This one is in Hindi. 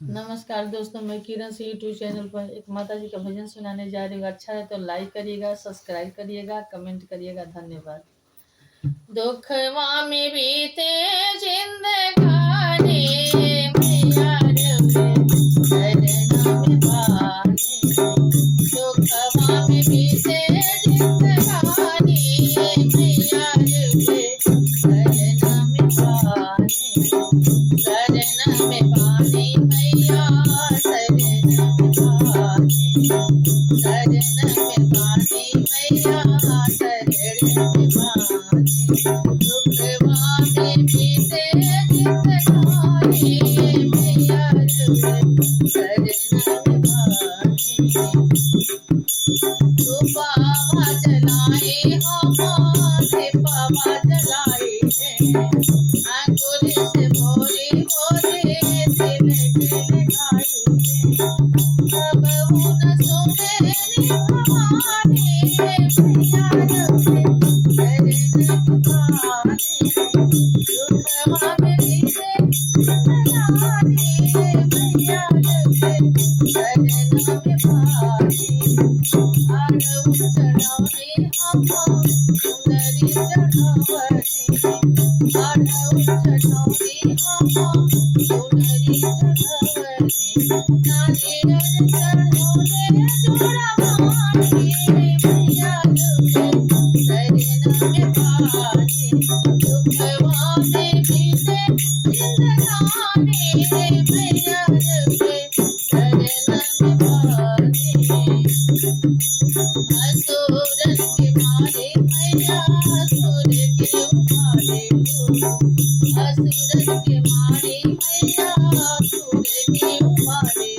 नमस्कार दोस्तों, मैं किरण से यूट्यूब चैनल पर एक माता जी का भजन सुनाने जा रही हूँ। अच्छा है तो लाइक करिएगा, सब्सक्राइब करिएगा, कमेंट करिएगा। धन्यवाद। दुखवा में बीते जिंदगानी मैया रे शरणा में पानी। दुखवा में बीते जिंदगानी मैया रे शरणा में पानी। शरण में पानी मैया शरण में पानी। शरण में पानी मैया शरण में पानी। दुखवा में बीते जिंदगानी मैया रे शरण में पानी। तू पावा जलाए हमारे पावा जलाए अंकुर से भोरे भोरे दिल लगाए सब उन सुने हमारे मैया रे शरण पानी। दुखवा में बीते जिंदगानी मैया रे शरण में पानी। आरव चढ़ावे हमो सुंदरी चढ़ावनी। आरव चढ़ावे हमो सुंदरी चढ़ावनी। नारियल चढ़ोले जोड़ा मानी मैया रे शरण में पानी। दुखवा में बीते जिंदगानी मैया रे शरण में पानी। असुरन के मारे मैया असुर के उमारे असुरन के मारे मैया असुर के उमारे